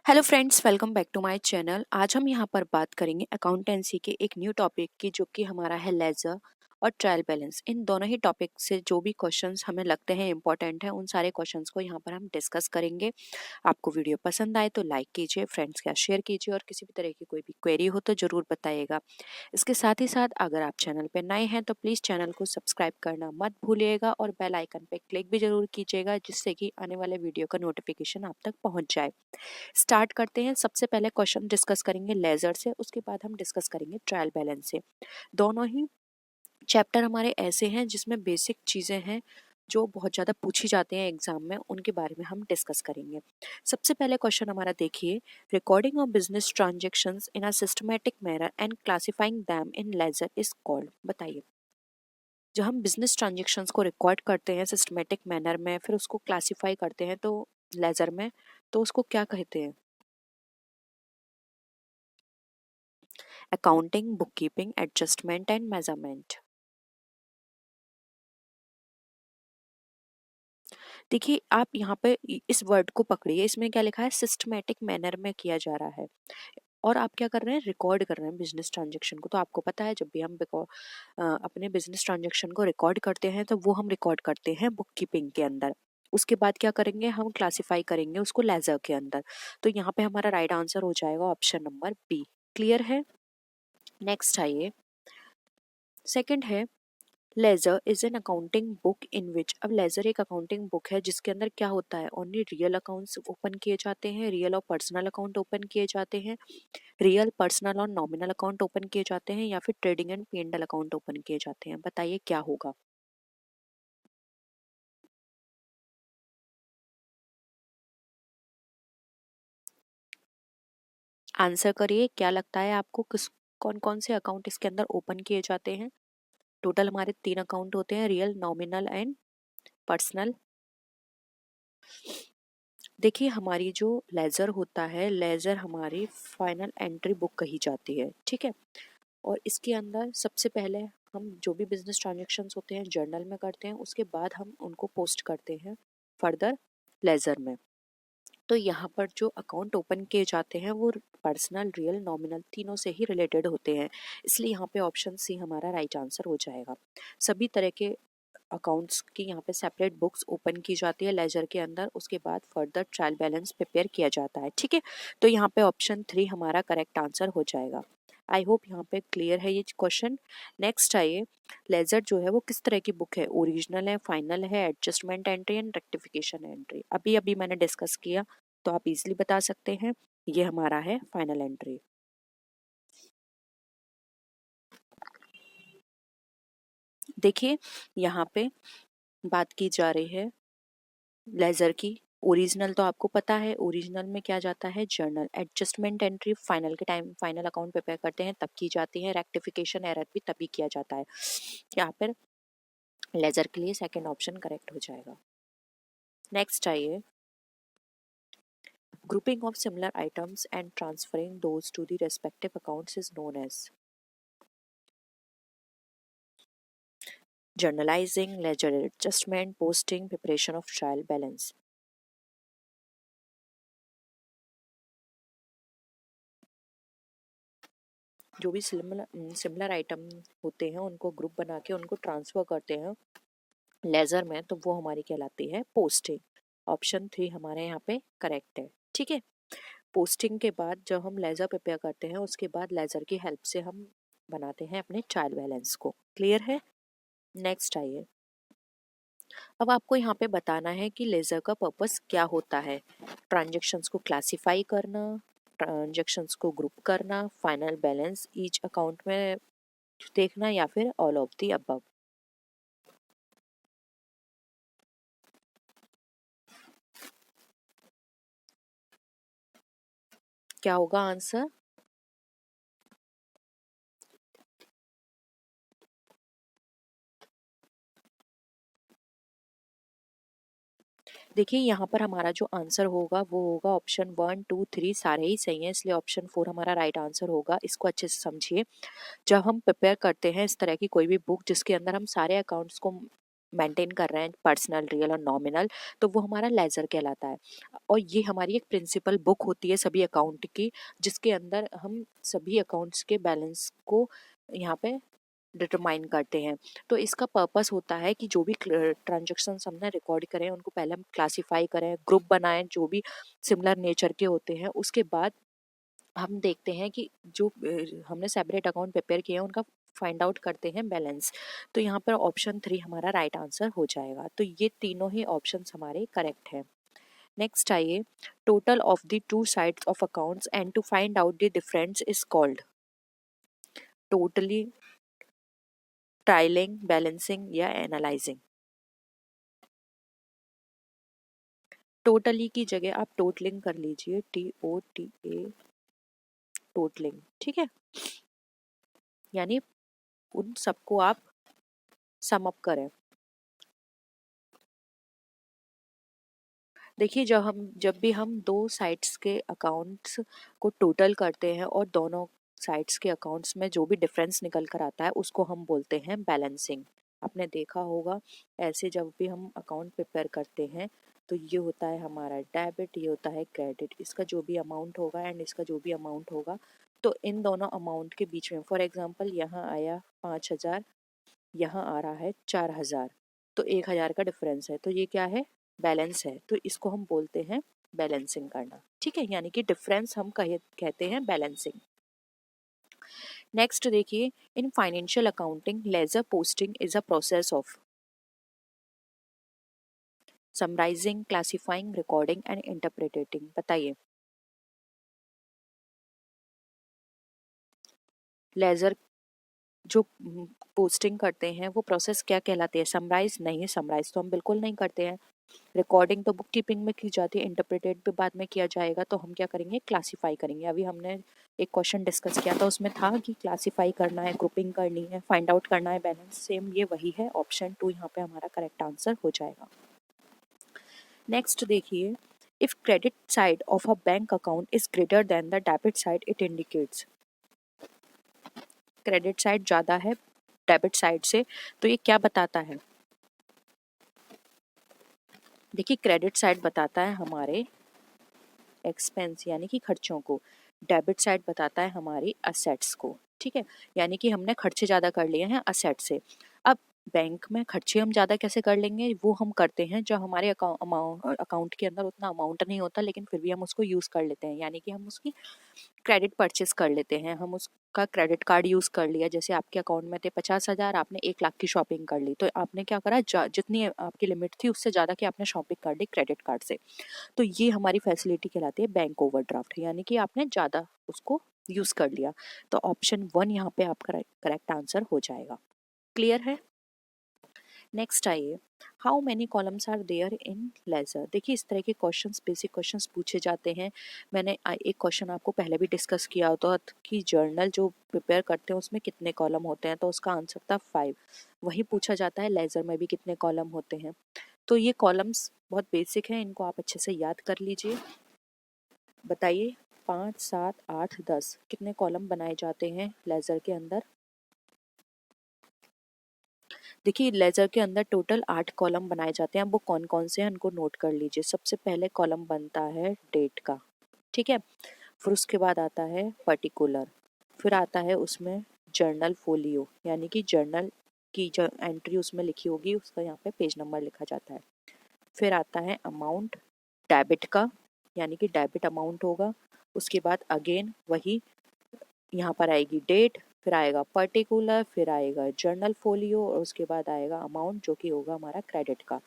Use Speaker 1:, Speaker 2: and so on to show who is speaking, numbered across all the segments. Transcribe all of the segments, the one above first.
Speaker 1: Hello friends, welcome back to my channel. आज हम यहाँ पर बात करेंगे अकाउंटेंसी के एक न्यू टॉपिक की, जो कि हमारा है लेजर और ट्रायल बैलेंस। इन दोनों ही टॉपिक से जो भी क्वेश्चंस हमें लगते हैं इंपॉर्टेंट है, उन सारे क्वेश्चंस को यहाँ पर हम डिस्कस करेंगे। आपको वीडियो पसंद आए तो लाइक कीजिए, फ्रेंड्स के साथ शेयर कीजिए, और किसी भी तरह की कोई भी क्वेरी हो तो ज़रूर बताइएगा। इसके साथ ही साथ अगर आप चैनल पर नए हैं तो प्लीज़ चैनल को सब्सक्राइब करना मत भूलिएगा और बेल आइकन पर क्लिक भी ज़रूर कीजिएगा, जिससे कि आने वाले वीडियो का नोटिफिकेशन आप तक पहुँच जाए। स्टार्ट करते हैं। सबसे पहले क्वेश्चन डिस्कस करेंगे लेजर से, उसके बाद हम डिस्कस करेंगे ट्रायल बैलेंस से। दोनों ही चैप्टर हमारे ऐसे हैं जिसमें बेसिक चीज़ें हैं जो बहुत ज़्यादा पूछी जाती हैं एग्जाम में, उनके बारे में हम डिस्कस करेंगे। सबसे पहले क्वेश्चन हमारा देखिए, recording of business transactions in a systematic manner and classifying them in ledger is called. बताइए, जब हम बिजनेस ट्रांजेक्शन्स को रिकॉर्ड करते हैं सिस्टमैटिक मैनर में, फिर उसको क्लासिफाई करते हैं तो लेजर में, तो उसको क्या कहते हैं? Accounting, bookkeeping, adjustment and measurement. देखिए, आप यहाँ पे इस वर्ड को पकड़िए, इसमें क्या लिखा है? सिस्टमैटिक मैनर में किया जा रहा है, और आप क्या कर रहे हैं? रिकॉर्ड कर रहे हैं बिजनेस ट्रांजेक्शन को। तो आपको पता है, जब भी हम अपने बिजनेस ट्रांजेक्शन को रिकॉर्ड करते हैं तो वो हम रिकॉर्ड करते हैं बुक कीपिंग के अंदर। उसके बाद क्या करेंगे? हम क्लासिफाई करेंगे उसको लेजर के अंदर। तो यहाँ पे हमारा राइट आंसर हो जाएगा ऑप्शन नंबर बी। क्लियर है? नेक्स्ट आइए, सेकंड है, ledger is an accounting book in which. अब लेजर एक अकाउंटिंग बुक है जिसके अंदर क्या होता है? ओनली रियल अकाउंट्स ओपन किए जाते हैं, रियल और पर्सनल अकाउंट ओपन किए जाते हैं, रियल, पर्सनल और नॉमिनल अकाउंट ओपन किए जाते हैं, या फिर trading and P&L account open किए जाते हैं। बताइए क्या होगा? आंसर करिए, क्या लगता है आपको? किस कौन कौन से अकाउंट इसके अंदर ओपन किए जाते हैं? टोटल हमारे 3 अकाउंट होते हैं, रियल, नॉमिनल एंड पर्सनल। देखिए, हमारी जो लेजर होता है, लेजर हमारी फाइनल एंट्री बुक कही जाती है, ठीक है। और इसके अंदर सबसे पहले हम जो भी बिजनेस ट्रांजेक्शन्स होते हैं जर्नल में करते हैं, उसके बाद हम उनको पोस्ट करते हैं फर्दर लेजर में। तो यहाँ पर जो अकाउंट ओपन किए जाते हैं वो पर्सनल, रियल, नॉमिनल तीनों से ही रिलेटेड होते हैं, इसलिए यहाँ पे ऑप्शन सी हमारा राइट आंसर हो जाएगा। सभी तरह के अकाउंट्स की यहाँ पे सेपरेट बुक्स ओपन की जाती है लेजर के अंदर, उसके बाद फर्दर ट्रायल बैलेंस प्रिपेयर किया जाता है, ठीक है। तो यहाँ पे ऑप्शन 3 हमारा करेक्ट आंसर हो जाएगा। आई होप यहाँ पे क्लियर है ये क्वेश्चन। नेक्स्ट आइए, लेजर जो है वो किस तरह की बुक है? ओरिजिनल है, फाइनल है, adjustment entry and rectification entry. अभी अभी मैंने डिस्कस किया, तो आप इजीली बता सकते हैं, ये हमारा है फाइनल एंट्री। देखिए, यहाँ पे बात की जा रही है लेजर की। ओरिजिनल तो आपको पता है, ओरिजिनल में क्या जाता है? जर्नल। एडजस्टमेंट एंट्री फाइनल के टाइम फाइनल अकाउंट प्रिपेयर करते हैं तब की जाती है। रेक्टिफिकेशन एरर भी तभी किया जाता है। यहाँ पर लेजर के लिए सेकंड ऑप्शन करेक्ट हो जाएगा। नेक्स्ट आइए, grouping of similar items and transferring those to the respective accounts is known as journalizing, ledger adjustment, posting, preparation of trial balance। जो भी सिमिलर आइटम होते हैं उनको ग्रुप बना के उनको ट्रांसफर करते हैं लेजर में, तो वो हमारी कहलाती है पोस्टिंग। ऑप्शन 3 हमारे यहाँ पे करेक्ट है, ठीक है। पोस्टिंग के बाद जब हम लेजर प्रिपेयर करते हैं, उसके बाद लेजर की हेल्प से हम बनाते हैं अपने ट्रायल बैलेंस को। क्लियर है? नेक्स्ट आइए, अब आपको यहाँ पे बताना है कि लेजर का पर्पस क्या होता है। ट्रांजैक्शंस को क्लासिफाई करना, ट्रांजैक्शंस को ग्रुप करना, फाइनल बैलेंस ईच अकाउंट में देखना, या फिर ऑल ऑफ द अबव। क्या होगा आंसर? देखिए, यहाँ पर हमारा जो आंसर होगा वो होगा ऑप्शन 1, 2, 3 सारे ही सही हैं, इसलिए ऑप्शन 4 हमारा राइट आंसर होगा। इसको अच्छे से समझिए। जब हम प्रिपेयर करते हैं इस तरह की कोई भी बुक जिसके अंदर हम सारे अकाउंट्स को मेंटेन कर रहे हैं, पर्सनल, रियल और नॉमिनल, तो वो हमारा लेजर कहलाता है। और ये हमारी एक प्रिंसिपल बुक होती है सभी अकाउंट की, जिसके अंदर हम सभी अकाउंट्स के बैलेंस को यहाँ पे डिटरमाइन करते हैं। तो इसका पर्पस होता है कि जो भी ट्रांजेक्शन्स हमने रिकॉर्ड करें उनको पहले हम क्लासीफाई करें, ग्रुप बनाएं जो भी सिमिलर नेचर के होते हैं, उसके बाद हम देखते हैं कि जो हमने सेपरेट अकाउंट प्रिपेयर किए हैं उनका फाइंड आउट करते हैं बैलेंस। तो यहाँ पर ऑप्शन 3 हमारा राइट आंसर हो जाएगा। तो ये तीनों ही ऑप्शंस हमारे करेक्ट हैं। नेक्स्ट आइए, total of the two sides of accounts and to find out the difference is called totally, trialling, balancing या एनालाइजिंग। टोटली की जगह आप टोटलिंग कर लीजिए, TOTA, टोटलिंग, ठीक है। यानी उन सबको आप सम अप करें। देखिए जब भी हम दो साइड्स के अकाउंट्स को टोटल करते हैं और दोनों साइड्स के अकाउंट्स में जो भी डिफरेंस निकल कर आता है उसको हम बोलते हैं बैलेंसिंग। आपने देखा होगा ऐसे जब भी हम अकाउंट प्रिपेयर करते हैं तो ये होता है हमारा डेबिट, ये होता है क्रेडिट, इसका जो भी अमाउंट होगा एंड इसका जो भी अमाउंट होगा, तो इन दोनों अमाउंट के बीच में फॉर एग्जांपल यहाँ आया 5,000, यहाँ आ रहा है 4,000, तो 1,000 का डिफरेंस है, तो ये क्या है, बैलेंस है। तो इसको हम बोलते हैं बैलेंसिंग करना, ठीक है, यानी कि डिफरेंस हम कहते हैं बैलेंसिंग। नेक्स्ट देखिए, in financial accounting ledger posting is a process of summarising, classifying, recording and interpreting. बताइए, लेजर जो पोस्टिंग करते हैं वो प्रोसेस क्या कहलाती है? समराइज नहीं, समराइज तो हम बिल्कुल नहीं करते हैं। रिकॉर्डिंग तो बुक कीपिंग में की जाती है, इंटरप्रेटेड भी बाद में किया जाएगा, तो हम क्या करेंगे, क्लासीफाई करेंगे। अभी हमने एक क्वेश्चन डिस्कस किया था, उसमें था कि क्लासीफाई करना है, ग्रुपिंग करनी है, फाइंड आउट करना है बैलेंस, सेम ये वही है। ऑप्शन 2 यहाँ पे हमारा करेक्ट आंसर हो जाएगा। नेक्स्ट देखिए, if credit side of a bank account is greater than the debit side it indicates. Credit side ज़्यादा है डेबिट साइड से, तो ये क्या बताता है? देखिए, क्रेडिट साइड बताता है हमारे एक्सपेंस यानी कि खर्चों को, डेबिट साइड बताता है हमारी असेट्स को, ठीक है, यानी कि हमने खर्चे ज़्यादा कर लिए हैं असेट से। अब बैंक में खर्चे हम ज़्यादा कैसे कर लेंगे, वो हम करते हैं जब हमारे अकाउंट के अंदर उतना अमाउंट नहीं होता, लेकिन फिर भी हम उसको यूज़ कर लेते हैं, यानी कि हम उसकी क्रेडिट परचेस कर लेते हैं, हम उसका क्रेडिट कार्ड यूज़ कर लिया। जैसे आपके अकाउंट में थे 50,000, आपने 1 लाख की शॉपिंग कर ली, तो आपने क्या करा, जितनी आपकी लिमिट थी उससे ज़्यादा की आपने शॉपिंग कर ली क्रेडिट कार्ड से। तो ये हमारी फैसिलिटी कहलाती है बैंक ओवरड्राफ्ट, यानी कि आपने ज़्यादा उसको यूज़ कर लिया। तो ऑप्शन 1 यहाँ पे आपका करेक्ट आंसर हो जाएगा। क्लियर है? नेक्स्ट आइए, how many columns are there in ledger. देखिए, इस तरह के क्वेश्चंस, बेसिक क्वेश्चंस पूछे जाते हैं। मैंने एक क्वेश्चन आपको पहले भी डिस्कस किया होता कि जर्नल जो प्रिपेयर करते हैं उसमें कितने कॉलम होते हैं, तो उसका आंसर था 5। वही पूछा जाता है लेजर में भी कितने कॉलम होते हैं। तो ये कॉलम्स बहुत बेसिक हैं, इनको आप अच्छे से याद कर लीजिए। बताइए, 5, 7, 8, 10 कितने कॉलम बनाए जाते हैं लेजर के अंदर? देखिए, लेजर के अंदर टोटल 8 कॉलम बनाए जाते हैं। अब वो कौन कौन से हैं उनको नोट कर लीजिए। सबसे पहले कॉलम बनता है डेट का, ठीक है, फिर उसके बाद आता है पर्टिकुलर, फिर आता है उसमें जर्नल फोलियो, यानी कि जर्नल की जो एंट्री उसमें लिखी होगी उसका यहाँ पे पेज नंबर लिखा जाता है। फिर आता है अमाउंट डेबिट का, यानी कि डेबिट अमाउंट होगा। उसके बाद अगेन वही यहाँ पर आएगी डेट, फिर आएगा पर्टिकुलर, फिर आएगा जर्नल फोलियो और उसके बाद आएगा अमाउंट जो कि होगा हमारा क्रेडिट का।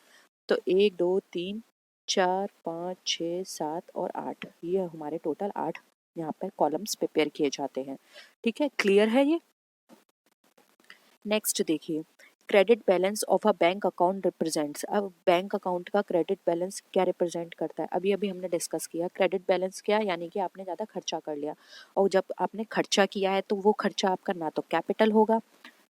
Speaker 1: तो 1, 2, 3, 4, 5, 6, 7 और 8, ये हमारे टोटल 8 यहाँ पर कॉलम्स प्रिपेयर किए जाते हैं। ठीक है, क्लियर है ये? नेक्स्ट देखिए, credit balance of a bank account represents. अब बैंक अकाउंट का क्रेडिट बैलेंस क्या रिप्रेजेंट करता है? अभी अभी हमने डिस्कस किया क्रेडिट बैलेंस क्या, यानी कि आपने ज़्यादा खर्चा कर लिया, और जब आपने खर्चा किया है तो वो खर्चा आपका ना तो कैपिटल होगा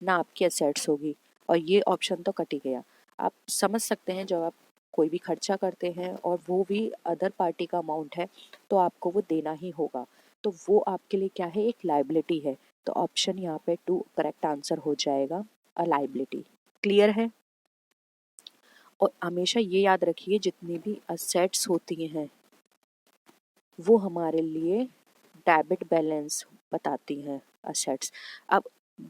Speaker 1: ना आपकी असेट्स होगी, और ये ऑप्शन तो कट ही गया। आप समझ सकते हैं जब आप कोई भी खर्चा करते हैं और वो भी अदर पार्टी का अमाउंट है तो आपको वो देना ही होगा, तो वो आपके लिए क्या है, एक लाइबिलिटी है। तो ऑप्शन यहाँ पे 2 करेक्ट आंसर हो जाएगा, अ लाइबिलिटी। क्लियर है? और हमेशा ये याद रखिए जितनी भी असेट्स होती हैं वो हमारे लिए डेबिट बैलेंस बताती हैं असेट्स। अब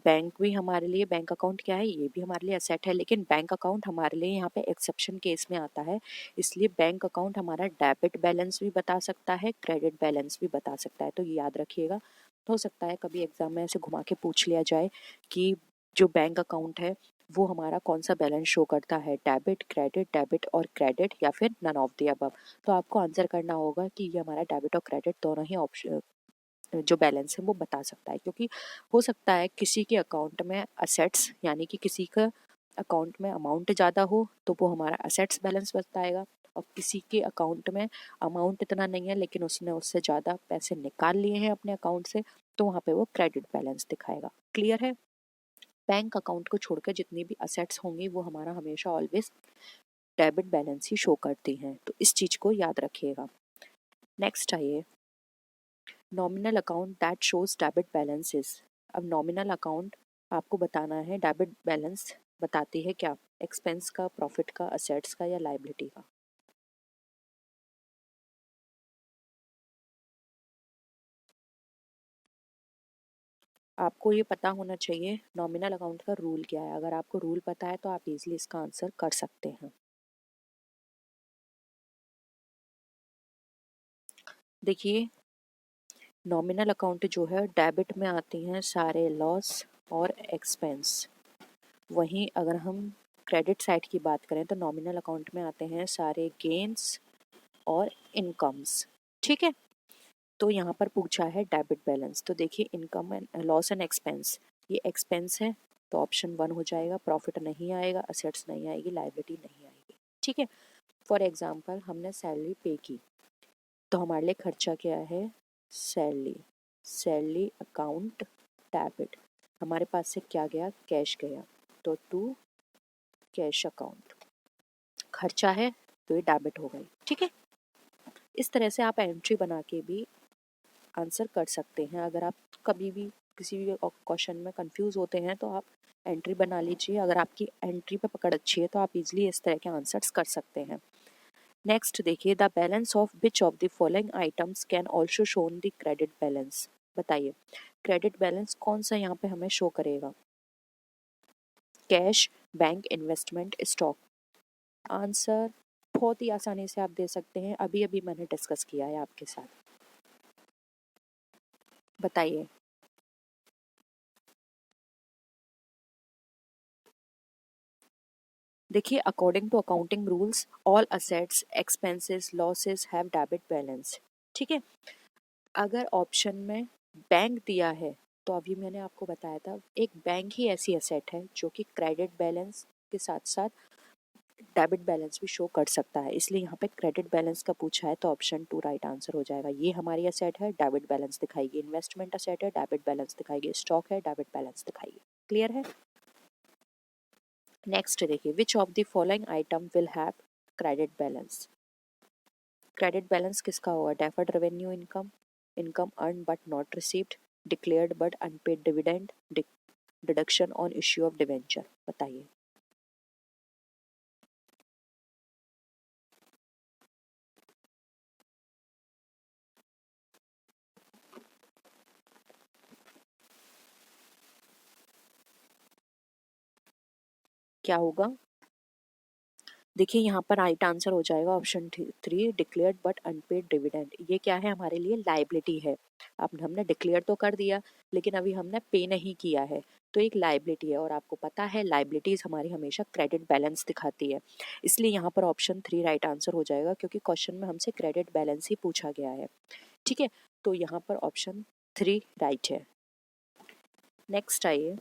Speaker 1: बैंक भी हमारे लिए, बैंक अकाउंट क्या है, ये भी हमारे लिए असेट है, लेकिन बैंक अकाउंट हमारे लिए यहाँ पे एक्सेप्शन केस में आता है। इसलिए बैंक अकाउंट हमारा डेबिट बैलेंस भी बता सकता है, क्रेडिट बैलेंस भी बता सकता है, तो ये याद रखिएगा। हो सकता है कभी एग्जाम में ऐसे घुमा के पूछ लिया जाए कि जो बैंक अकाउंट है वो हमारा कौन सा बैलेंस शो करता है, डेबिट और क्रेडिट, या फिर नन ऑफ द अबव। तो आपको आंसर करना होगा कि ये हमारा डेबिट और क्रेडिट दोनों ही ऑप्शन जो बैलेंस है वो बता सकता है, क्योंकि हो सकता है किसी के अकाउंट में असेट्स यानी कि किसी का अकाउंट में अमाउंट ज़्यादा हो तो वो हमारा असेट्स बैलेंस बताएगा, और किसी के अकाउंट में अमाउंट इतना नहीं है लेकिन उसने उससे ज़्यादा पैसे निकाल लिए हैं अपने अकाउंट से, तो वहाँ पे वो क्रेडिट बैलेंस दिखाएगा। क्लियर है? बैंक अकाउंट को छोड़कर जितनी भी असेट्स होंगी वो हमारा हमेशा ऑलवेज डेबिट बैलेंस ही शो करती हैं, तो इस चीज़ को याद रखिएगा। नेक्स्ट आइए, nominal account that shows debit balances. अब नॉमिनल अकाउंट आपको बताना है डेबिट बैलेंस बताती है क्या, एक्सपेंस का, प्रॉफिट का, असेट्स का, या लाइबिलिटी का। आपको ये पता होना चाहिए नॉमिनल अकाउंट का रूल क्या है। अगर आपको रूल पता है तो आप इजीली इसका आंसर कर सकते हैं। देखिए, नॉमिनल अकाउंट जो है डेबिट में आती हैं सारे लॉस और एक्सपेंस। वहीं अगर हम क्रेडिट साइड की बात करें तो नॉमिनल अकाउंट में आते हैं सारे गेन्स और इनकम्स। ठीक है, तो यहाँ पर पूछा है डेबिट बैलेंस, तो देखिए income and loss and expense, ये एक्सपेंस है तो ऑप्शन 1 हो जाएगा, प्रॉफिट नहीं आएगा, असेट्स नहीं आएगी, लाइबिलिटी नहीं आएगी। ठीक है, फॉर एग्जांपल हमने सैलरी पे की तो हमारे लिए खर्चा क्या है, सैलरी, सैलरी अकाउंट डेबिट, हमारे पास से क्या गया, कैश गया, तो टू कैश अकाउंट, खर्चा है तो ये डेबिट हो गई। ठीक है, इस तरह से आप एंट्री बना के भी आंसर कर सकते हैं। अगर आप कभी भी किसी भी क्वेश्चन में कंफ्यूज होते हैं तो आप एंट्री बना लीजिए, अगर आपकी एंट्री पे पकड़ अच्छी है तो आप इजीली इस तरह के आंसर्स कर सकते हैं। नेक्स्ट देखिए, the balance of which of the following items can also shown the credit balance. बताइए क्रेडिट बैलेंस कौन सा यहाँ पे हमें शो करेगा, cash, bank, investment, stock. Answer बहुत ही आसानी से आप दे सकते हैं, अभी अभी मैंने डिस्कस किया है आपके साथ। बताइए। देखिए, according to accounting rules all assets, expenses, losses have debit balance. ठीक है, अगर ऑप्शन में बैंक दिया है तो अभी मैंने आपको बताया था एक बैंक ही ऐसी असेट है जो कि क्रेडिट बैलेंस के साथ साथ डेबिट बैलेंस भी शो कर सकता है, इसलिए यहाँ पे क्रेडिट बैलेंस का पूछा है तो ऑप्शन 2 राइट आंसर हो जाएगा। ये हमारी असेट है, डेबिट बैलेंस दिखाएगी, इन्वेस्टमेंट असेट है, डेबिट बैलेंस दिखाएगी, स्टॉक है, डेबिट बैलेंस दिखाएगी। क्लियर है? नेक्स्ट देखिए, which of the following item will have credit balance. Credit balance किसका होगा, deferred revenue income, income earn but not received, declared but unpaid dividend, deduction on issue of debenture. बताइए। क्या होगा? देखिए यहाँ पर राइट आंसर हो जाएगा option 3, declared but unpaid dividend. ये क्या है, हमारे लिए लाइबिलिटी है। अब हमने डिक्लेयर तो कर दिया लेकिन अभी हमने पे नहीं किया है, तो एक लाइबिलिटी है, और आपको पता है लाइबिलिटीज हमारी हमेशा क्रेडिट बैलेंस दिखाती है, इसलिए यहाँ पर ऑप्शन 3 राइट आंसर हो जाएगा, क्योंकि क्वेश्चन में हमसे क्रेडिट बैलेंस ही पूछा गया है। ठीक है, तो यहाँ पर ऑप्शन 3 राइट है। नेक्स्ट आइए,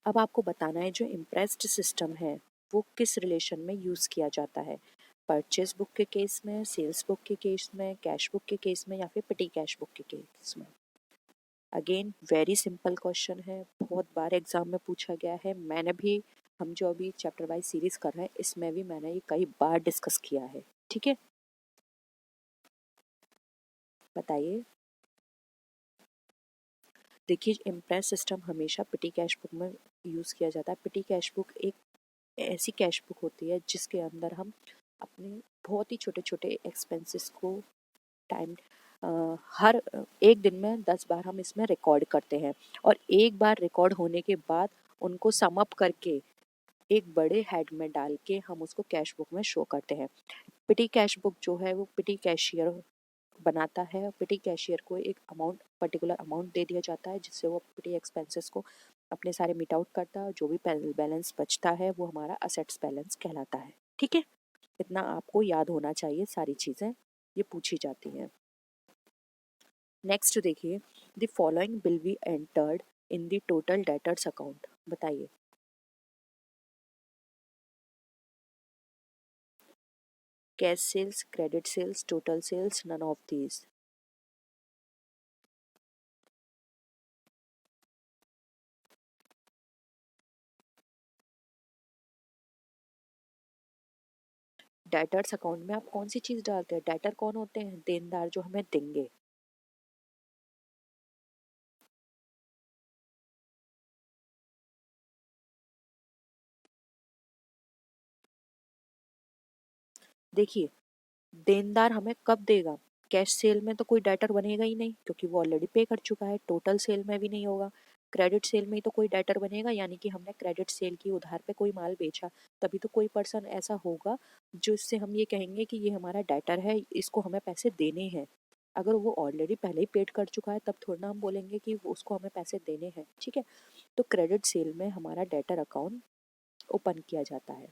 Speaker 1: अब आपको बताना है जो इम्प्रेस्ड सिस्टम है वो किस रिलेशन में यूज़ किया जाता है, परचेज बुक के केस में, सेल्स बुक के केस में, कैश बुक के केस में, या फिर पिटी कैश बुक के केस में। अगेन वेरी सिंपल क्वेश्चन है, बहुत बार एग्जाम में पूछा गया है, मैंने भी, हम जो अभी चैप्टर वाइज सीरीज कर रहे हैं इसमें भी मैंने ये कई बार डिस्कस किया है। ठीक है, बताइए। देखिए, इम्प्रेस सिस्टम हमेशा पिटी कैश बुक में यूज़ किया जाता है। पिटी कैश बुक एक ऐसी कैश बुक होती है जिसके अंदर हम अपने बहुत ही छोटे छोटे एक्सपेंसेस को टाइम हर एक दिन में 10 बार हम इसमें रिकॉर्ड करते हैं, और एक बार रिकॉर्ड होने के बाद उनको सम अप करके एक बड़े हेड में डाल के हम उसको कैश बुक में शो करते हैं। पिटी कैश बुक जो है वो पिटी कैशियर बनाता है। पिटी कैशियर को एक अमाउंट, पर्टिकुलर अमाउंट दे दिया जाता है जिससे वो पिटी एक्सपेंसेस को अपने सारे मीट आउट करता है, और जो भी बैलेंस बचता है वो हमारा असेट्स बैलेंस कहलाता है। ठीक है, इतना आपको याद होना चाहिए, सारी चीज़ें ये पूछी जाती हैं। नेक्स्ट देखिए, the following will be entered in the total debtors account. बताइए। Cash sales, credit sales, total sales, none of these. Debtors account में आप कौन सी चीज़ डालते हैं? डेटर कौन होते हैं? देनदार जो हमें देंगे। देखिए, देनदार हमें कब देगा? कैश सेल में तो कोई डेटर बनेगा ही नहीं क्योंकि वो ऑलरेडी पे कर चुका है। टोटल सेल में भी नहीं होगा। क्रेडिट सेल में ही तो कोई डेटर बनेगा, यानी कि हमने क्रेडिट सेल की उधार पे कोई माल बेचा, तभी तो कोई पर्सन ऐसा होगा जिससे हम ये कहेंगे कि ये हमारा डेटर है, इसको हमें पैसे देने हैं। अगर वो ऑलरेडी पहले ही पेड कर चुका है तब थोड़ा ना हम बोलेंगे कि उसको हमें पैसे देने हैं। ठीक है, तो क्रेडिट सेल में हमारा डेटर अकाउंट ओपन किया जाता है।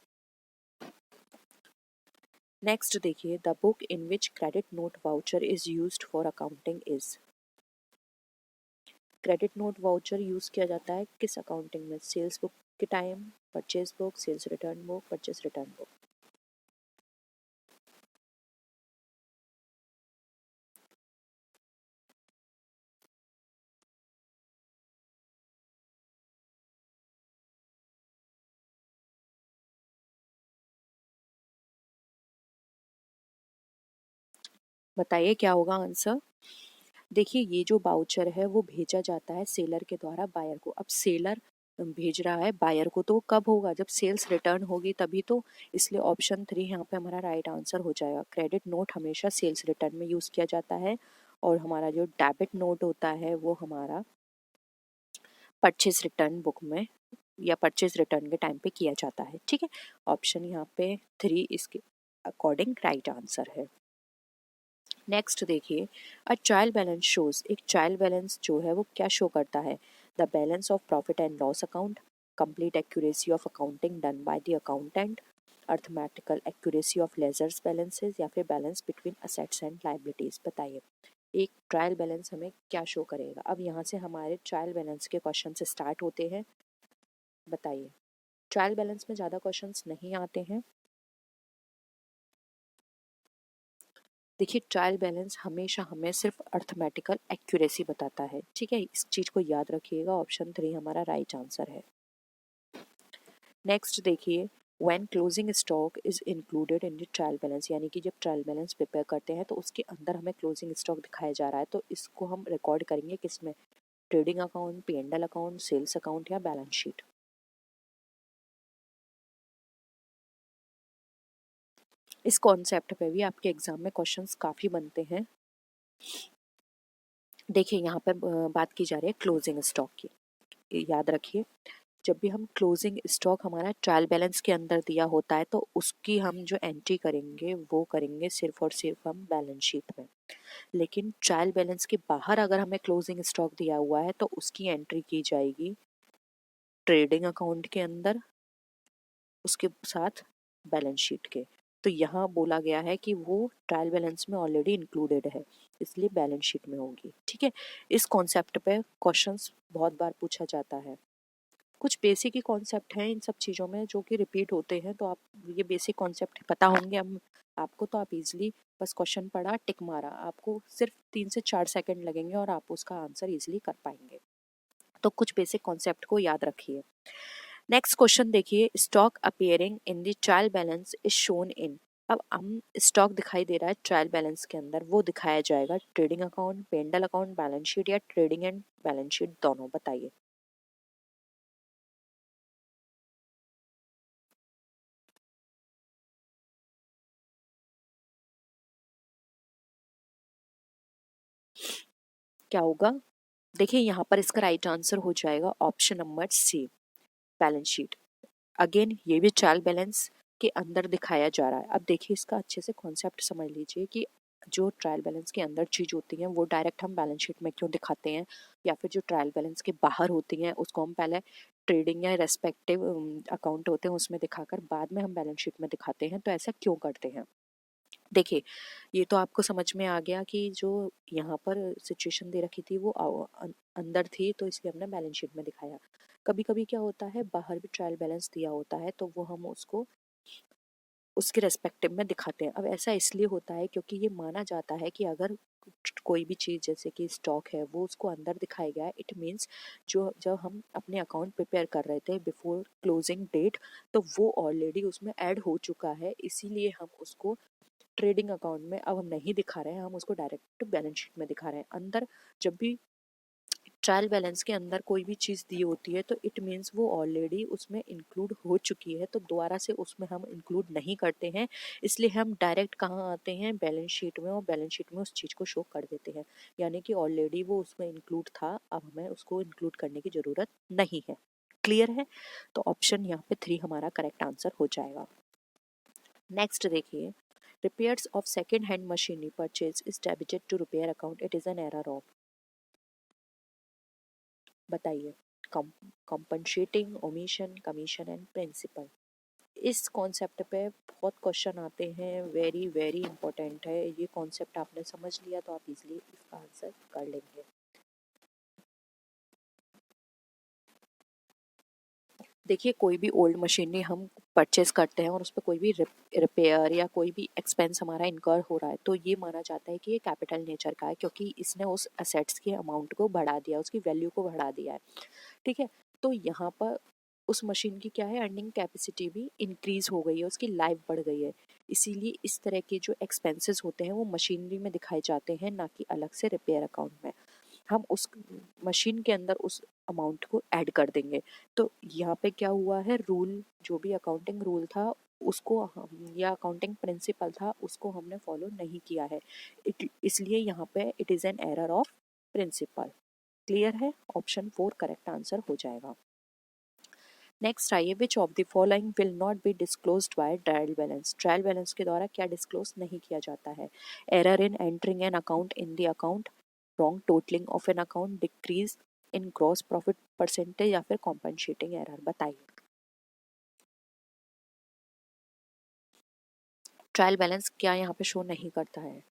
Speaker 1: नेक्स्ट देखिए, the book in which credit note voucher is used for accounting is. Credit note voucher use किया जाता है किस अकाउंटिंग में? सेल्स बुक के time, purchase book, sales return book, purchase return book. बताइए क्या होगा आंसर। देखिए, ये जो वाउचर है वो भेजा जाता है सेलर के द्वारा बायर को। अब सेलर भेज रहा है बायर को, तो कब होगा? जब सेल्स रिटर्न होगी तभी तो। इसलिए ऑप्शन 3 यहाँ पे हमारा राइट आंसर हो जाएगा। क्रेडिट नोट हमेशा सेल्स रिटर्न में यूज किया जाता है, और हमारा जो डेबिट नोट होता है वो हमारा परचेज रिटर्न बुक में या परचेज रिटर्न के टाइम पे किया जाता है। ठीक है, ऑप्शन यहाँ पे 3 इसके अकॉर्डिंग राइट आंसर है। नेक्स्ट देखिए, अ ट्रायल बैलेंस शोज। एक ट्रायल बैलेंस जो है वो क्या शो करता है? The balance of profit and loss account, complete accuracy of accounting done by the accountant, arithmetical accuracy of ledgers balances, या फिर balance between assets and liabilities. बताइए, एक ट्रायल बैलेंस हमें क्या शो करेगा? अब यहाँ से हमारे ट्रायल बैलेंस के क्वेश्चन से स्टार्ट होते हैं। बताइए, ट्रायल बैलेंस में ज़्यादा क्वेश्चंस नहीं आते हैं। देखिए, ट्रायल बैलेंस हमेशा हमें सिर्फ अर्थमेटिकल एक्यूरेसी बताता है। ठीक है, इस चीज़ को याद रखिएगा। ऑप्शन 3 हमारा राइट आंसर है। नेक्स्ट देखिए, when closing stock is included in the trial balance, यानी कि जब ट्रायल बैलेंस प्रिपेयर करते हैं तो उसके अंदर हमें क्लोजिंग स्टॉक दिखाया जा रहा है, तो इसको हम रिकॉर्ड करेंगे किस में? Trading account, P&L account, sales account, या बैलेंस शीट। इस कॉन्सेप्ट पे भी आपके एग्जाम में क्वेश्चंस काफ़ी बनते हैं। देखिए, यहाँ पर बात की जा रही है क्लोजिंग स्टॉक की। याद रखिए, जब भी हम क्लोजिंग स्टॉक हमारा ट्रायल बैलेंस के अंदर दिया होता है तो उसकी हम जो एंट्री करेंगे वो करेंगे सिर्फ और सिर्फ हम बैलेंस शीट में। लेकिन ट्रायल बैलेंस के बाहर अगर हमें क्लोजिंग स्टॉक दिया हुआ है तो उसकी एंट्री की जाएगी ट्रेडिंग अकाउंट के अंदर, उसके साथ बैलेंस शीट के। तो यहाँ बोला गया है कि वो ट्रायल बैलेंस में ऑलरेडी इंक्लूडेड है, इसलिए बैलेंस शीट में होगी। ठीक है, इस कॉन्सेप्ट पे क्वेश्चंस बहुत बार पूछा जाता है। कुछ बेसिक ही कॉन्सेप्ट हैं इन सब चीज़ों में जो कि रिपीट होते हैं, तो आप ये बेसिक कॉन्सेप्ट पता होंगे अब आपको, तो आप इजीली बस क्वेश्चन पढ़ा, टिक मारा, आपको सिर्फ 3 से 4 सेकंड लगेंगे और आप उसका आंसर इजीली कर पाएंगे। तो कुछ बेसिक कॉन्सेप्ट को याद रखिए। नेक्स्ट क्वेश्चन देखिए, stock appearing in the trial balance is shown in. अब हम स्टॉक दिखाई दे रहा है ट्रायल बैलेंस के अंदर, वो दिखाया जाएगा trading account, P&L account, balance sheet, या ट्रेडिंग एंड बैलेंस शीट दोनों। बताइए। क्या होगा? देखिए यहाँ पर इसका राइट आंसर हो जाएगा option number C, balance sheet. Again ये भी ट्रायल बैलेंस के अंदर दिखाया जा रहा है। अब देखिए इसका अच्छे से कॉन्सेप्ट समझ लीजिए कि जो ट्रायल बैलेंस के अंदर चीज होती है वो डायरेक्ट हम बैलेंस शीट में क्यों दिखाते हैं, या फिर जो ट्रायल बैलेंस के बाहर होती हैं उसको हम पहले ट्रेडिंग या रेस्पेक्टिव अकाउंट होते हैं उसमें दिखाकर बाद में हम बैलेंस शीट में दिखाते हैं, तो ऐसा क्यों करते हैं? देखिए ये तो आपको समझ में आ गया कि जो यहाँ पर सिचुएशन दे रखी थी वो अंदर थी, तो इसलिए हमने बैलेंस शीट में दिखाया। कभी कभी क्या होता है बाहर भी ट्रायल बैलेंस दिया होता है तो वो हम उसको उसके रेस्पेक्टिव में दिखाते हैं। अब ऐसा इसलिए होता है क्योंकि ये माना जाता है कि अगर कोई भी चीज़ जैसे कि स्टॉक है वो उसको अंदर दिखाया गया है, इट मीन्स जो जब हम अपने अकाउंट प्रिपेयर कर रहे थे बिफोर क्लोजिंग डेट तो वो ऑलरेडी उसमें ऐड हो चुका है, इसीलिए हम उसको ट्रेडिंग अकाउंट में अब हम नहीं दिखा रहे हैं, हम उसको डायरेक्ट बैलेंस शीट में दिखा रहे हैं। अंदर जब भी ट्रायल बैलेंस के अंदर कोई भी चीज़ दी होती है तो इट मीन्स वो ऑलरेडी उसमें इंक्लूड हो चुकी है, तो दोबारा से उसमें हम इंक्लूड नहीं करते हैं। इसलिए हम डायरेक्ट कहाँ आते हैं, बैलेंस शीट में, और बैलेंस शीट में उस चीज़ को शो कर देते हैं। यानी कि ऑलरेडी वो उसमें इंक्लूड था, अब हमें उसको इंक्लूड करने की ज़रूरत नहीं है। क्लियर है? तो ऑप्शन यहाँ पे 3 हमारा करेक्ट आंसर हो जाएगा। नेक्स्ट देखिए, repairs of second hand machinery purchase is debited to repair account, it is an error of, बताइए। Compensating, omission, commission and principle. इस कॉन्सेप्ट पे बहुत क्वेश्चन आते हैं, वेरी वेरी इंपॉर्टेंट है। ये कॉन्सेप्ट आपने समझ लिया तो आप इजीली इसका आंसर कर लेंगे। देखिए कोई भी ओल्ड मशीनरी हम परचेज करते हैं और उस पर कोई भी रिपेयर या कोई भी एक्सपेंस हमारा इनकर हो रहा है तो ये माना जाता है कि ये कैपिटल नेचर का है, क्योंकि इसने उस असेट्स के अमाउंट को बढ़ा दिया, उसकी वैल्यू को बढ़ा दिया है। ठीक है, तो यहाँ पर उस मशीन की क्या है, अर्निंग कैपेसिटी भी इंक्रीज हो गई है, उसकी लाइफ बढ़ गई है। इसीलिए इस तरह के जो एक्सपेंसेस होते हैं वो मशीनरी में दिखाए जाते हैं, ना कि अलग से रिपेयर अकाउंट में। हम उस मशीन के अंदर उस अमाउंट को ऐड कर देंगे। तो यहाँ पे क्या हुआ है, रूल जो भी अकाउंटिंग रूल था उसको हम, या अकाउंटिंग प्रिंसिपल था उसको हमने फॉलो नहीं किया है, इसलिए यहाँ पे it is an error of principle. Clear है? ऑप्शन 4 करेक्ट आंसर हो जाएगा। नेक्स्ट आइए, which of the following will not be disclosed by trial balance. Trial balance के द्वारा क्या डिस्क्लोज नहीं किया जाता है? Error in entering an account in the account, wrong totalling of an account, decrease in gross profit percentage, या फिर compensating error. बताइए। ट्रायल बैलेंस क्या यहाँ पे शो नहीं करता है?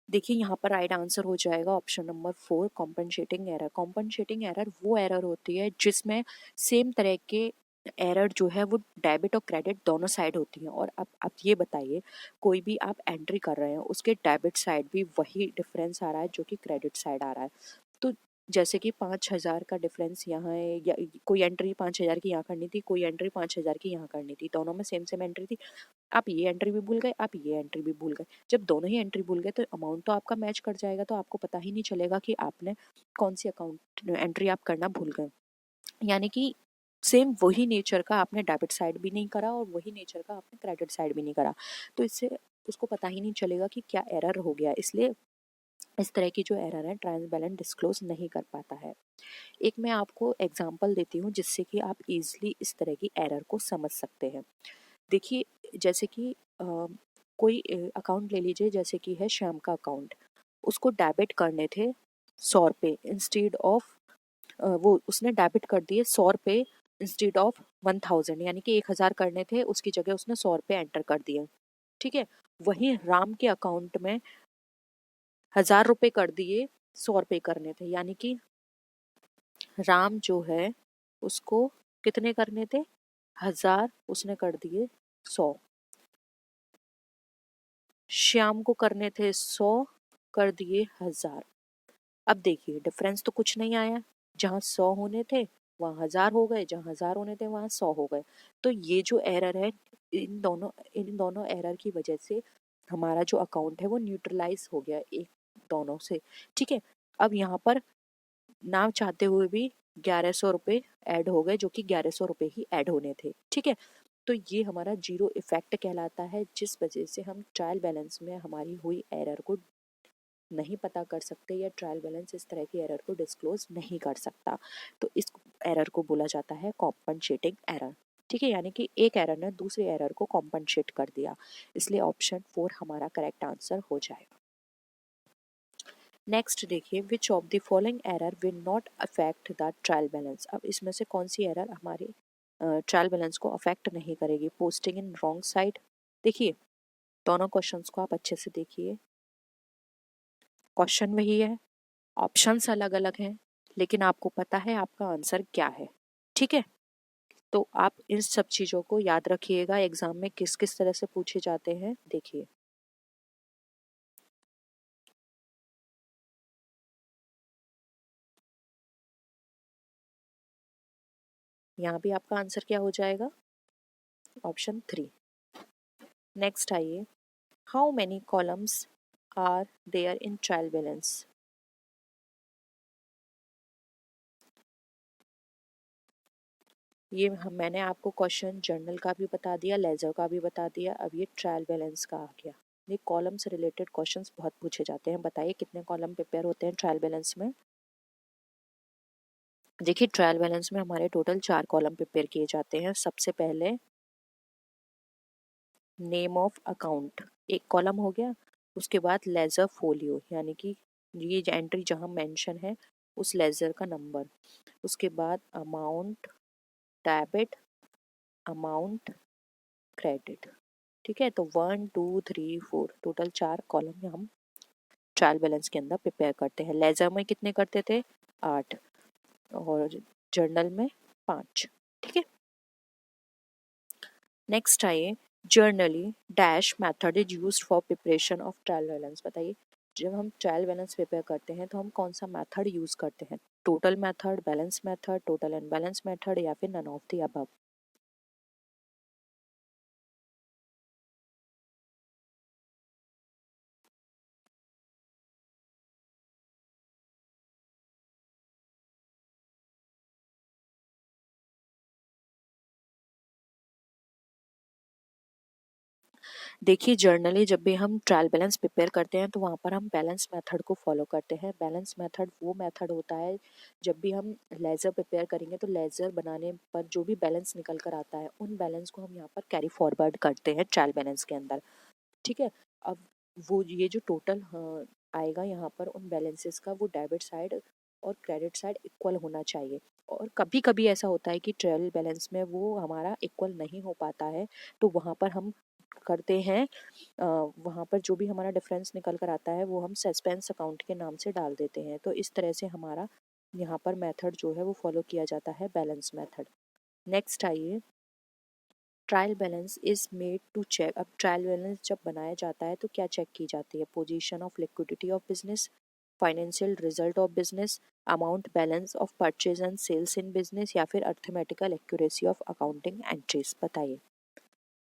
Speaker 1: देखिए यहाँ पर राइट आंसर हो जाएगा option number 4, compensating error. Compensating error वो एरर होती है जिसमें सेम तरह के एरर जो है वो डेबिट और क्रेडिट दोनों साइड होती हैं। और अब आप ये बताइए, कोई भी आप एंट्री कर रहे हैं उसके डेबिट साइड भी वही डिफरेंस आ रहा है जो कि क्रेडिट साइड आ रहा है। तो जैसे कि 5,000 का डिफरेंस यहाँ है, या कोई एंट्री 5,000 की यहाँ करनी थी, कोई एंट्री 5,000 की यहाँ करनी थी, दोनों में सेम सेम एंट्री थी, आप ये एंट्री भी भूल गए, आप ये एंट्री भी भूल गए। जब दोनों ही एंट्री भूल गए तो अमाउंट तो आपका मैच कर जाएगा, तो आपको पता ही नहीं चलेगा कि आपने कौन सी अकाउंट एंट्री आप करना भूल गए। यानी कि सेम वही नेचर का आपने डेबिट साइड भी नहीं करा और वही नेचर का आपने क्रेडिट साइड भी नहीं करा, तो इससे उसको पता ही नहीं चलेगा कि क्या एरर हो गया। इसलिए इस तरह की जो एरर है ट्रायल बैलेंस डिस्क्लोज नहीं कर पाता है। एक मैं आपको एग्जांपल देती हूँ जिससे कि आप इजीली इस तरह की एरर को समझ सकते हैं। देखिए जैसे कि कोई अकाउंट ले लीजिए, जैसे कि है श्याम का अकाउंट, उसको डेबिट करने थे 100 रुपये इंस्टेड ऑफ, वो उसने डेबिट कर दिए 100 रुपये इंस्टेड ऑफ 1,000, यानी कि 1,000 करने थे उसकी जगह उसने 100 रुपये एंटर कर दिए। ठीक है, वहीं राम के अकाउंट में 1,000 रुपये कर दिए, 100 रुपये करने थे, यानी कि राम जो है उसको कितने करने थे, 1,000, उसने कर दिए 100। श्याम को करने थे 100, कर दिए 1,000। अब देखिए डिफरेंस तो कुछ नहीं आया, जहाँ 100 होने थे वहाँ 1,000 हो गए, जहाँ 1,000 होने थे वहाँ 100 हो गए। तो ये जो एरर है, इन दोनों एरर की वजह से हमारा जो अकाउंट है वो न्यूट्रलाइज हो गया एक दोनों से। ठीक है, अब यहाँ पर ना चाहते हुए भी ₹1100 ऐड हो गए, जो कि ₹1100 ही ऐड होने थे। ठीक है, तो ये हमारा जीरो इफेक्ट कहलाता है, जिस वजह से हम ट्रायल बैलेंस में हमारी हुई एरर को नहीं पता कर सकते, या ट्रायल बैलेंस इस तरह की एरर को डिस्क्लोज नहीं कर सकता। तो इस एरर को बोला जाता है कॉम्पनसेटिंग एरर। ठीक है, यानी कि एक एरर ने दूसरे एरर को कॉम्पनसेट कर दिया, इसलिए ऑप्शन 4 हमारा करेक्ट आंसर हो जाएगा। नेक्स्ट देखिए, which of the following error will not affect the trial balance. अब इसमें से कौन सी एरर हमारे ट्रायल बैलेंस को अफेक्ट नहीं करेगी। Posting in wrong side. देखिए दोनों क्वेश्चंस को आप अच्छे से देखिए, क्वेश्चन वही है, ऑप्शंस अलग अलग हैं, लेकिन आपको पता है आपका आंसर क्या है। ठीक है, तो आप इन सब चीज़ों को याद रखिएगा, एग्जाम में किस किस तरह से पूछे जाते हैं। देखिए यहाँ भी आपका आंसर क्या हो जाएगा, ऑप्शन 3। नेक्स्ट आइए, how many columns are there in trial balance. ये मैंने आपको क्वेश्चन जर्नल का भी बता दिया, लेजर का भी बता दिया, अब ये ट्रायल बैलेंस का आ गया। ये कॉलम से रिलेटेड क्वेश्चंस बहुत पूछे जाते हैं। बताइए कितने कॉलम प्रिपेयर होते हैं ट्रायल बैलेंस में। देखिए ट्रायल बैलेंस में हमारे टोटल 4 कॉलम प्रिपेयर किए जाते हैं। सबसे पहले नेम ऑफ अकाउंट एक कॉलम हो गया, उसके बाद लेजर फोलियो, यानी कि ये एंट्री जहां मेंशन है उस लेजर का नंबर, उसके बाद अमाउंट डेबिट, अमाउंट क्रेडिट। ठीक है, तो 1 2 3 4 टोटल 4 कॉलम हम ट्रायल बैलेंस के अंदर प्रिपेयर करते हैं। लेजर में कितने करते थे, 8, और जर्नल में 5। ठीक है, नेक्स्ट आइए, generally dash method is used for preparation of trial balance. बताइए जब हम ट्रायल बैलेंस प्रिपेयर करते हैं तो हम कौन सा मेथड यूज करते हैं। Total method, balance method, total and balance method, या फिर नन ऑफ द अबव। देखिए जर्नली जब भी हम ट्रायल बैलेंस प्रिपेयर करते हैं तो वहाँ पर हम बैलेंस मेथड को फॉलो करते हैं। बैलेंस मेथड वो मेथड होता है जब भी हम लेजर प्रिपेयर करेंगे तो लेजर बनाने पर जो भी बैलेंस निकल कर आता है उन बैलेंस को हम यहाँ पर कैरी फॉरवर्ड करते हैं ट्रायल बैलेंस के अंदर। ठीक है, अब वो ये जो टोटल आएगा यहाँ पर उन बैलेंसेस का, वो डेबिट साइड और क्रेडिट साइड इक्वल होना चाहिए। और कभी कभी ऐसा होता है कि ट्रायल बैलेंस में वो हमारा इक्वल नहीं हो पाता है, तो वहाँ पर हम करते हैं वहाँ पर जो भी हमारा डिफरेंस निकल कर आता है वो हम सस्पेंस अकाउंट के नाम से डाल देते हैं। तो इस तरह से हमारा यहाँ पर मेथड जो है वो फॉलो किया जाता है, बैलेंस मेथड। नेक्स्ट आइए, trial balance is made to check. अब ट्रायल बैलेंस जब बनाया जाता है तो क्या चेक की जाती है, position of liquidity of business, financial result of business, amount balance of purchase and sales in business, या फिर arithmetical accuracy of accounting entries. बताइए,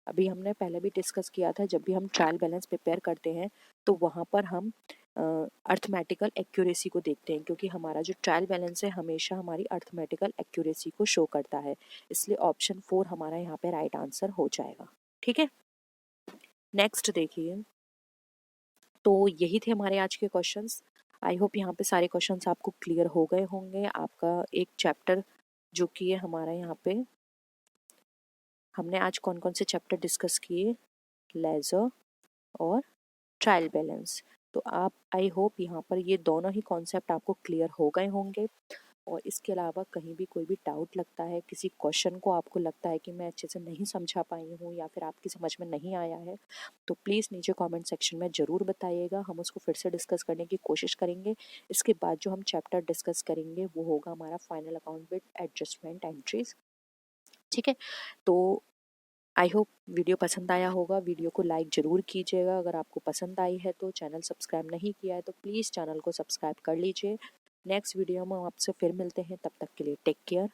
Speaker 1: अभी हमने पहले भी डिस्कस किया था, जब भी हम ट्रायल बैलेंस प्रिपेयर करते हैं तो वहाँ पर हम अर्थमेटिकल एक्यूरेसी को देखते हैं, क्योंकि हमारा जो ट्रायल बैलेंस है हमेशा हमारी अर्थमेटिकल एक्यूरेसी को शो करता है, इसलिए ऑप्शन 4 हमारा यहाँ पे राइट आंसर हो जाएगा। ठीक है, नेक्स्ट देखिए, तो यही थे हमारे आज के क्वेश्चंस। आई होप यहाँ पे सारे क्वेश्चंस आपको क्लियर हो गए होंगे। आपका एक चैप्टर जो कि है हमारा, यहाँ पे हमने आज कौन कौन से चैप्टर डिस्कस किए, लेजर और ट्रायल बैलेंस। तो आप आई होप यहाँ पर ये दोनों ही कॉन्सेप्ट आपको क्लियर हो गए होंगे। और इसके अलावा कहीं भी कोई भी डाउट लगता है, किसी क्वेश्चन को आपको लगता है कि मैं अच्छे से नहीं समझा पाई हूँ या फिर आपकी समझ में नहीं आया है, तो प्लीज़ नीचे कमेंट सेक्शन में ज़रूर बताइएगा, हम उसको फिर से डिस्कस करने की कोशिश करेंगे। इसके बाद जो हम चैप्टर डिस्कस करेंगे वो होगा हमारा final account with adjustment entries. ठीक है, तो आई होप वीडियो पसंद आया होगा। वीडियो को लाइक ज़रूर कीजिएगा, अगर आपको पसंद आई है तो। चैनल सब्सक्राइब नहीं किया है तो प्लीज़ चैनल को सब्सक्राइब कर लीजिए। नेक्स्ट वीडियो में आपसे फिर मिलते हैं, तब तक के लिए टेक केयर,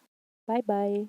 Speaker 1: बाय बाय।